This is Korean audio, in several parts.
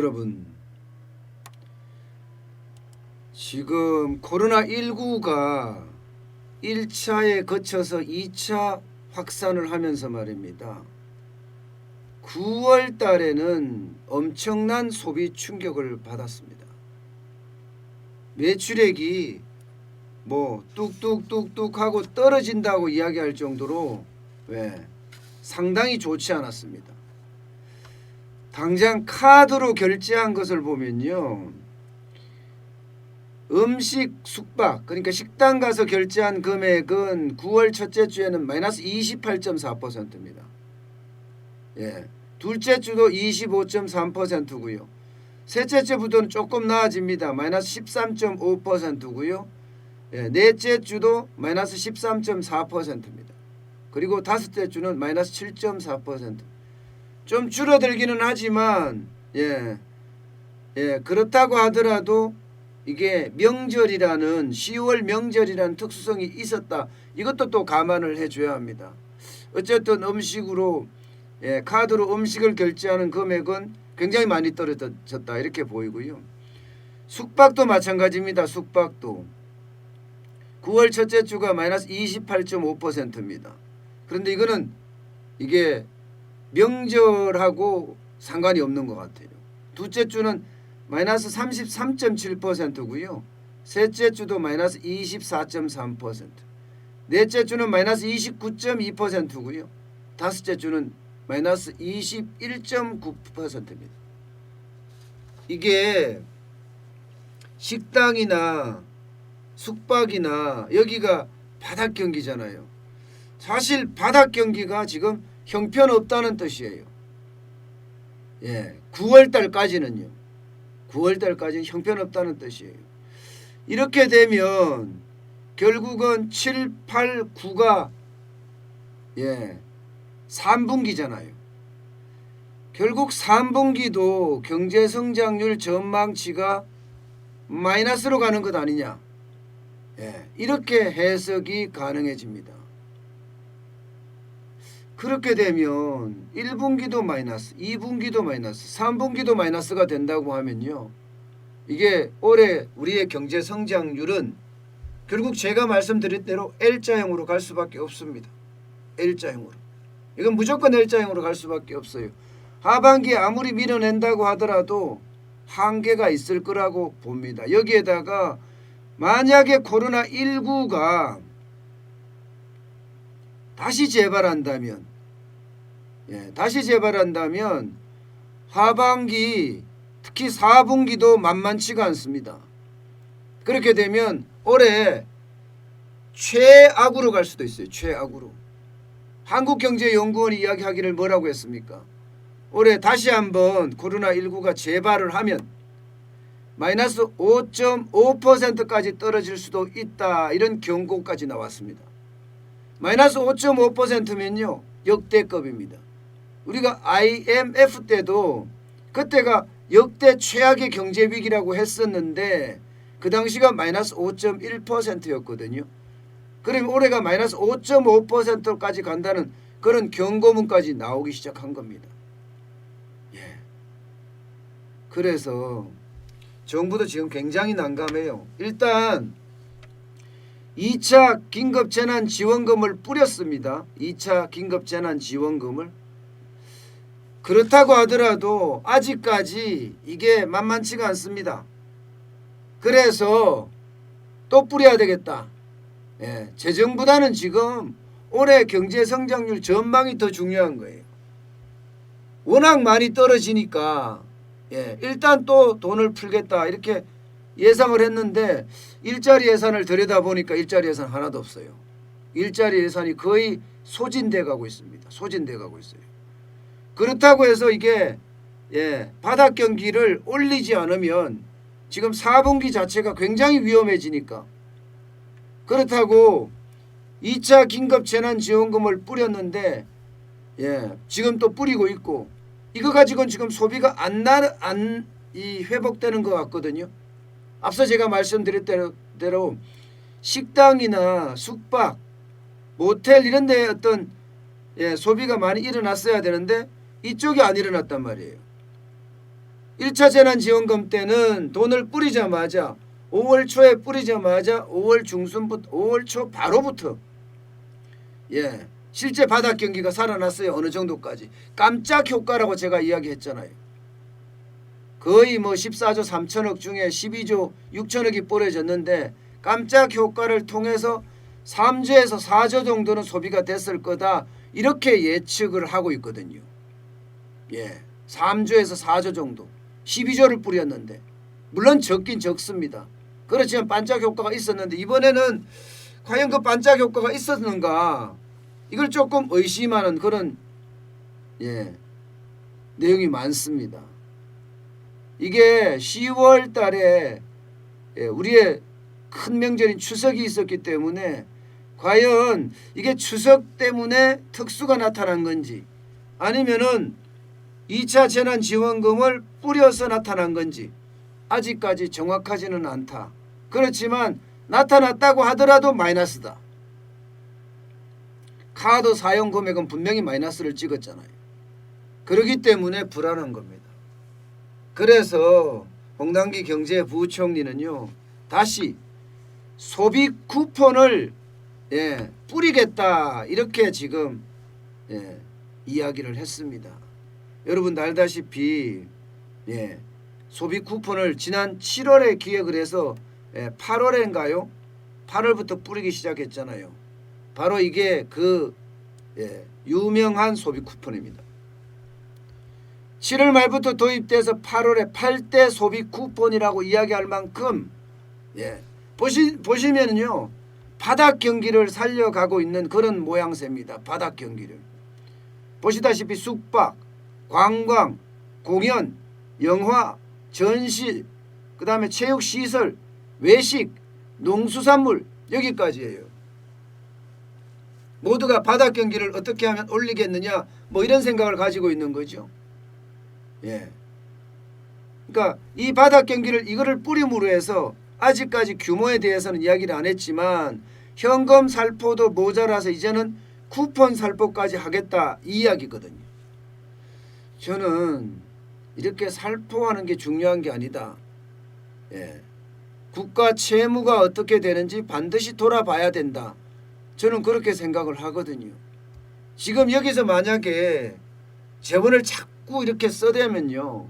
여러분, 지금 코로나19가 1차에 거쳐서 2차 확산을 하면서 말입니다. 9월 달에는 엄청난 소비 충격을 받았습니다. 매출액이 뚝뚝뚝뚝 하고 떨어진다고 이야기할 정도로 상당히 좋지 않았습니다. 당장 카드로 결제한 것을 보면요, 음식 숙박, 그러니까 식당 가서 결제한 금액은 9월 첫째 주에는 마이너스 28.4%입니다. 둘째 주도 25.3%고요. 셋째 주부터는 조금 나아집니다. 마이너스 13.5%고요. 넷째 주도 마이너스 13.4%입니다. 그리고 다섯째 주는 마이너스 7.4%. 좀 줄어들기는 하지만 그렇다고 하더라도 이게 명절이라는 10월 명절이라는 특수성이 있었다. 이것도 또 감안을 해줘야 합니다. 어쨌든 음식으로 카드로 음식을 결제하는 금액은 굉장히 많이 떨어졌다 이렇게 보이고요. 숙박도 마찬가지입니다. 숙박도 9월 첫째 주가 마이너스 28.5%입니다. 그런데 이게 명절하고 상관이 없는 것 같아요. 둘째 주는 마이너스 33.7%고요. 셋째 주도 마이너스 24.3%, 넷째 주는 마이너스 29.2%고요. 다섯째 주는 마이너스 21.9%입니다. 이게 식당이나 숙박이나 여기가 바닥 경기잖아요. 사실 바닥 경기가 지금 형편없다는 뜻이에요. 9월 달까지는요. 9월 달까지는 형편없다는 뜻이에요. 이렇게 되면 결국은 7, 8, 9가 3분기잖아요. 결국 3분기도 경제성장률 전망치가 마이너스로 가는 것 아니냐. 이렇게 해석이 가능해집니다. 그렇게 되면 1분기도 마이너스, 2분기도 마이너스, 3분기도 마이너스가 된다고 하면요, 이게 올해 우리의 경제 성장률은 결국 제가 말씀드린 대로 L자형으로 갈 수밖에 없습니다. L자형으로. 이건 무조건 L자형으로 갈 수밖에 없어요. 하반기에 아무리 밀어낸다고 하더라도 한계가 있을 거라고 봅니다. 여기에다가 만약에 코로나19가 다시 재발한다면 하반기 특히 4분기도 만만치가 않습니다. 그렇게 되면 올해 최악으로 갈 수도 있어요. 최악으로. 한국경제연구원이 이야기하기를 뭐라고 했습니까? 올해 다시 한번 코로나19가 재발을 하면 마이너스 5.5%까지 떨어질 수도 있다. 이런 경고까지 나왔습니다. 마이너스 5.5%면요 역대급입니다. 우리가 IMF 때도 그때가 역대 최악의 경제위기라고 했었는데 그 당시가 마이너스 5.1%였거든요. 그러면 올해가 마이너스 5.5%까지 간다는 그런 경고문까지 나오기 시작한 겁니다. 그래서 정부도 지금 굉장히 난감해요. 일단 2차 긴급재난지원금을 뿌렸습니다. 2차 긴급재난지원금을. 그렇다고 하더라도 아직까지 이게 만만치가 않습니다. 그래서 또 뿌려야 되겠다. 재정보다는 지금 올해 경제성장률 전망이 더 중요한 거예요. 워낙 많이 떨어지니까 일단 또 돈을 풀겠다 이렇게 예상을 했는데 일자리 예산을 들여다보니까 일자리 예산 하나도 없어요. 일자리 예산이 거의 소진돼 가고 있습니다. 소진돼 가고 있어요. 그렇다고 해서 이게 바닥 경기를 올리지 않으면 지금 4분기 자체가 굉장히 위험해지니까, 그렇다고 2차 긴급재난지원금을 뿌렸는데 지금 또 뿌리고 있고 이거 가지고는 지금 소비가 안 회복되는 것 같거든요. 앞서 제가 말씀드린 대로 식당이나 숙박, 모텔 이런 데 어떤 소비가 많이 일어났어야 되는데 이쪽이 안 일어났단 말이에요. 1차 재난지원금 때는 돈을 뿌리자마자 5월 초에 뿌리자마자 5월 중순부터 5월 초 바로부터 실제 바닥 경기가 살아났어요. 어느 정도까지. 깜짝 효과라고 제가 이야기했잖아요. 거의 뭐 14조 3천억 중에 12조 6천억이 뿌려졌는데 깜짝 효과를 통해서 3조에서 4조 정도는 소비가 됐을 거다. 이렇게 예측을 하고 있거든요. 3조에서 4조 정도. 12조를 뿌렸는데 물론 적긴 적습니다. 그렇지만 반짝 효과가 있었는데 이번에는 과연 그 반짝 효과가 있었는가 이걸 조금 의심하는 그런 내용이 많습니다. 이게 10월 달에 우리의 큰 명절인 추석이 있었기 때문에 과연 이게 추석 때문에 특수가 나타난 건지 아니면은 2차 재난지원금을 뿌려서 나타난 건지 아직까지 정확하지는 않다. 그렇지만 나타났다고 하더라도 마이너스다. 카드 사용 금액은 분명히 마이너스를 찍었잖아요. 그렇기 때문에 불안한 겁니다. 그래서 홍남기 경제부총리는요. 다시 소비 쿠폰을 뿌리겠다 이렇게 지금 이야기를 했습니다. 여러분 알다시피 소비 쿠폰을 지난 7월에 기획을 해서 8월인가요? 8월부터 뿌리기 시작했잖아요. 바로 이게 그 유명한 소비 쿠폰입니다. 7월 말부터 도입돼서 8월에 8대 소비 쿠폰이라고 이야기할 만큼 보시면은요 바닥 경기를 살려가고 있는 그런 모양새입니다. 바닥 경기를 보시다시피 숙박, 관광, 공연, 영화, 전시, 그 다음에 체육시설, 외식, 농수산물 여기까지예요. 모두가 바닥 경기를 어떻게 하면 올리겠느냐 뭐 이런 생각을 가지고 있는 거죠. 그러니까 이 바닥 경기를 이거를 뿌림으로 해서 아직까지 규모에 대해서는 이야기를 안 했지만 현금 살포도 모자라서 이제는 쿠폰 살포까지 하겠다 이 이야기거든요. 저는 이렇게 살포하는 게 중요한 게 아니다. 국가 채무가 어떻게 되는지 반드시 돌아봐야 된다. 저는 그렇게 생각을 하거든요. 지금 여기서 만약에 재원을 자꾸 이렇게 써대면요.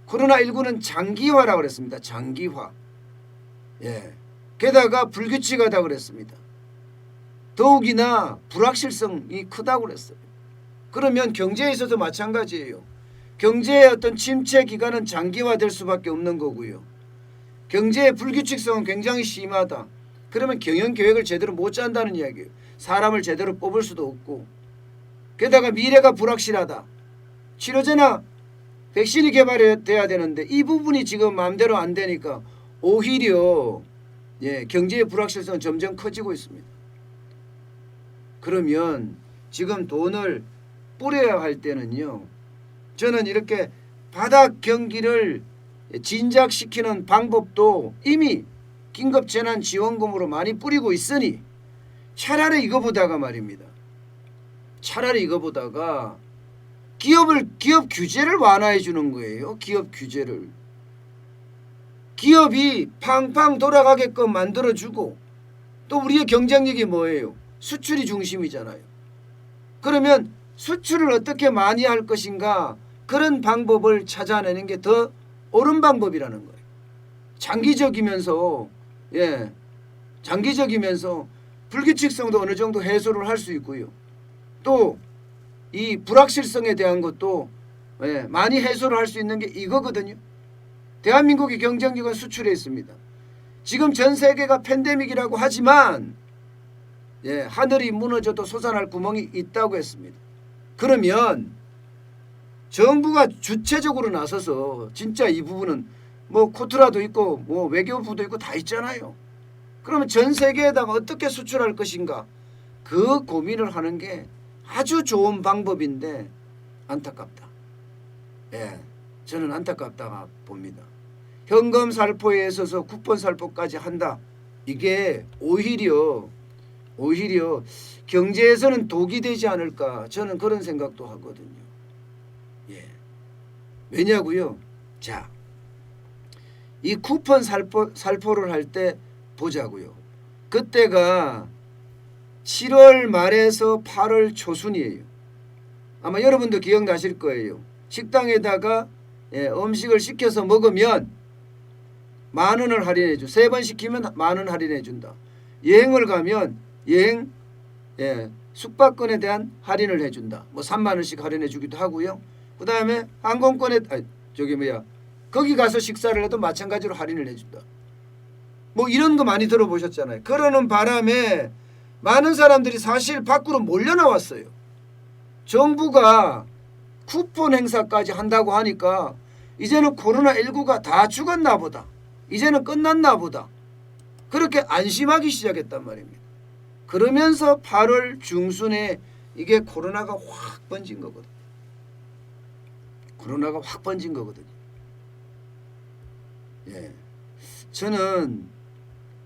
코로나19는 장기화라고 그랬습니다. 장기화. 게다가 불규칙하다고 그랬습니다. 더욱이나 불확실성이 크다고 그랬어요. 그러면 경제에 있어서 마찬가지예요. 경제의 어떤 침체 기간은 장기화될 수밖에 없는 거고요. 경제의 불규칙성은 굉장히 심하다. 그러면 경영계획을 제대로 못 짠다는 이야기예요. 사람을 제대로 뽑을 수도 없고 게다가 미래가 불확실하다. 치료제나 백신이 개발돼야 되는데 이 부분이 지금 마음대로 안 되니까 오히려 경제의 불확실성은 점점 커지고 있습니다. 그러면 지금 돈을 뿌려야 할 때는요. 저는 이렇게 바닥 경기를 진작시키는 방법도 이미 긴급재난지원금으로 많이 뿌리고 있으니 차라리 이거보다가 말입니다. 차라리 이거보다가 기업 규제를 완화해 주는 거예요. 기업 규제를. 기업이 팡팡 돌아가게끔 만들어주고 또 우리의 경쟁력이 뭐예요? 수출이 중심이잖아요. 그러면 수출을 어떻게 많이 할 것인가 그런 방법을 찾아내는 게 더 옳은 방법이라는 거예요. 장기적이면서 장기적이면서 불규칙성도 어느 정도 해소를 할 수 있고요. 또 이 불확실성에 대한 것도 많이 해소를 할 수 있는 게 이거거든요. 대한민국의 경쟁력은 수출에 있습니다. 지금 전 세계가 팬데믹이라고 하지만 하늘이 무너져도 솟아날 구멍이 있다고 했습니다. 그러면 정부가 주체적으로 나서서 진짜 이 부분은 뭐 코트라도 있고 뭐 외교부도 있고 다 있잖아요. 그러면 전 세계에다가 어떻게 수출할 것인가 그 고민을 하는 게 아주 좋은 방법인데 안타깝다. 저는 안타깝다가 봅니다. 현금 살포에 있어서 쿠폰 살포까지 한다. 이게 오히려 경제에서는 독이 되지 않을까 저는 그런 생각도 하거든요. 왜냐고요? 자, 이 쿠폰 살포를 할 때 보자고요. 그때가 7월 말에서 8월 초순이에요. 아마 여러분도 기억나실 거예요. 식당에다가 음식을 시켜서 먹으면 10,000원을 할인해 줘. 3번 시키면 10,000원 할인해 준다. 여행을 가면 여행 숙박권에 대한 할인을 해준다. 뭐 30,000원씩 할인해 주기도 하고요. 그 다음에 항공권에 거기 가서 식사를 해도 마찬가지로 할인을 해준다. 뭐 이런 거 많이 들어보셨잖아요. 그러는 바람에 많은 사람들이 사실 밖으로 몰려 나왔어요. 정부가 쿠폰 행사까지 한다고 하니까 이제는 코로나19가 다 죽었나 보다. 이제는 끝났나 보다. 그렇게 안심하기 시작했단 말입니다. 그러면서 8월 중순에 이게 코로나가 확 번진 거거든. 코로나가 확 번진 거거든요. 저는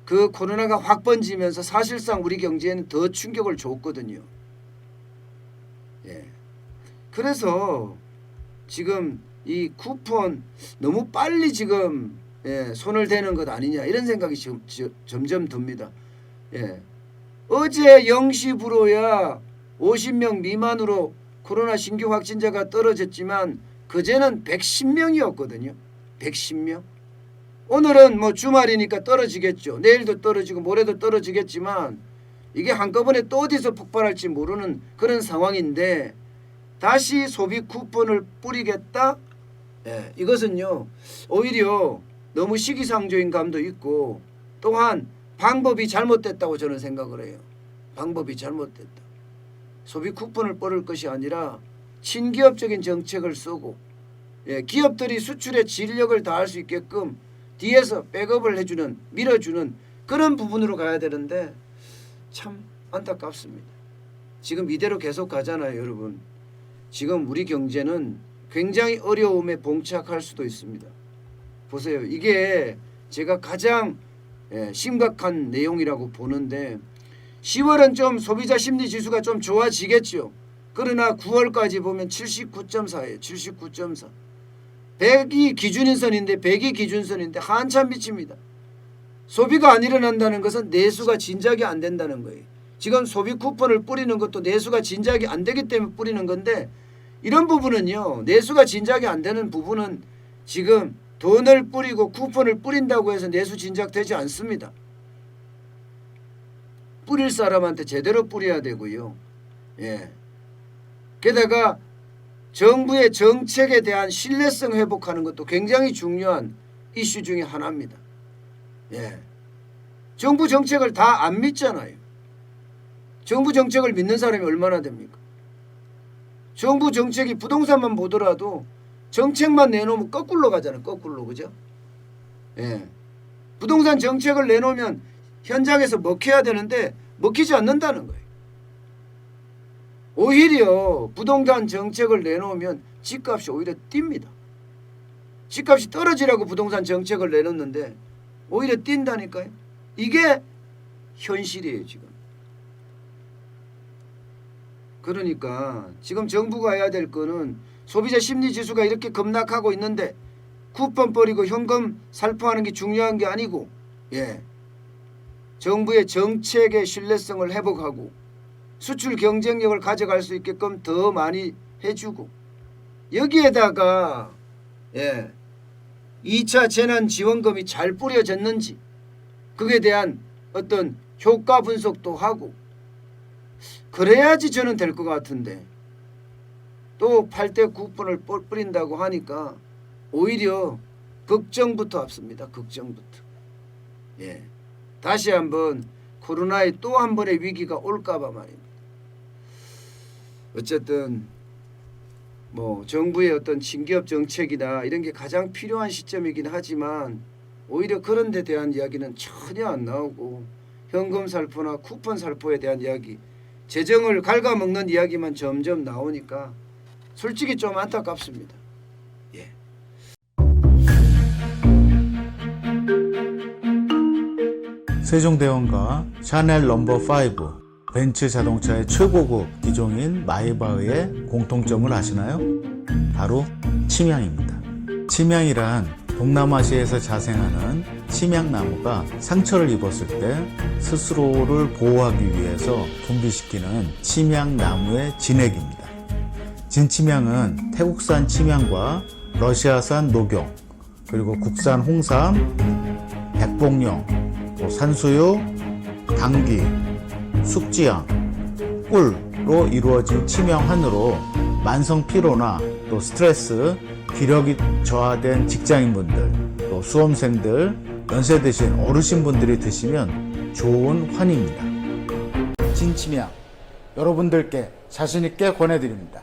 그 코로나가 확 번지면서 사실상 우리 경제에는 더 충격을 줬거든요. 그래서 지금 이 쿠폰 너무 빨리 지금 손을 대는 것 아니냐 이런 생각이 지금 점점 듭니다. 어제 0시부로야 50명 미만으로 코로나 신규 확진자가 떨어졌지만 그제는 110명이었거든요. 110명. 오늘은 뭐 주말이니까 떨어지겠죠. 내일도 떨어지고 모레도 떨어지겠지만 이게 한꺼번에 또 어디서 폭발할지 모르는 그런 상황인데 다시 소비 쿠폰을 뿌리겠다? 이것은요 오히려 너무 시기상조인 감도 있고 또한 방법이 잘못됐다고 저는 생각을 해요. 방법이 잘못됐다. 소비 쿠폰을 뿌릴 것이 아니라 친기업적인 정책을 쓰고 기업들이 수출의 진력을 다할 수 있게끔 뒤에서 백업을 해주는 밀어주는 그런 부분으로 가야 되는데 참 안타깝습니다. 지금 이대로 계속 가잖아요. 여러분. 지금 우리 경제는 굉장히 어려움에 봉착할 수도 있습니다. 보세요. 이게 제가 가장 심각한 내용이라고 보는데 10월은 좀 소비자 심리 지수가 좀 좋아지겠죠. 그러나 9월까지 보면 79.4예요. 79.4. 100이 기준선인데 100이 기준선인데 한참 미칩니다. 소비가 안 일어난다는 것은 내수가 진작이 안 된다는 거예요. 지금 소비 쿠폰을 뿌리는 것도 내수가 진작이 안 되기 때문에 뿌리는 건데 이런 부분은요. 내수가 진작이 안 되는 부분은 지금 돈을 뿌리고 쿠폰을 뿌린다고 해서 내수 진작되지 않습니다. 뿌릴 사람한테 제대로 뿌려야 되고요. 게다가 정부의 정책에 대한 신뢰성 회복하는 것도 굉장히 중요한 이슈 중에 하나입니다. 정부 정책을 다 안 믿잖아요. 정부 정책을 믿는 사람이 얼마나 됩니까? 정부 정책이 부동산만 보더라도 정책만 내놓으면 거꾸로 가잖아요. 거꾸로. 그죠? 부동산 정책을 내놓으면 현장에서 먹혀야 되는데 먹히지 않는다는 거예요. 오히려 부동산 정책을 내놓으면 집값이 오히려 뜁니다. 집값이 떨어지라고 부동산 정책을 내놓는데 오히려 뛴다니까요. 이게 현실이에요. 지금. 그러니까 지금 정부가 해야 될 거는 소비자 심리지수가 이렇게 급락하고 있는데 쿠폰 뿌리고 현금 살포하는 게 중요한 게 아니고 정부의 정책의 신뢰성을 회복하고 수출 경쟁력을 가져갈 수 있게끔 더 많이 해주고 여기에다가 2차 재난지원금이 잘 뿌려졌는지 그에 대한 어떤 효과 분석도 하고 그래야지 저는 될 것 같은데 또 8대 쿠폰을 뿌린다고 하니까 오히려 걱정부터 앞섭니다. 걱정부터. 다시 한번 코로나의 또 한 번의 위기가 올까봐 말입니다. 어쨌든 뭐 정부의 어떤 친기업 정책이나 이런 게 가장 필요한 시점이긴 하지만 오히려 그런 데 대한 이야기는 전혀 안 나오고 현금 살포나 쿠폰 살포에 대한 이야기 재정을 갉아먹는 이야기만 점점 나오니까 솔직히 좀 안타깝습니다. 세종대왕과 샤넬 넘버5 벤츠 자동차의 최고급 기종인 마이바흐의 공통점을 아시나요? 바로 침향입니다. 침향이란 동남아시아에서 자생하는 침향나무가 상처를 입었을 때 스스로를 보호하기 위해서 분비시키는 침향나무의 진액입니다. 진침향은 태국산 침향과 러시아산 녹용, 그리고 국산 홍삼, 백봉령, 또 산수유, 당귀, 숙지향, 꿀로 이루어진 침향환으로 만성 피로나 또 스트레스, 기력이 저하된 직장인분들, 또 수험생들, 연세 드신 어르신분들이 드시면 좋은 환입니다. 진침향 여러분들께 자신있게 권해드립니다.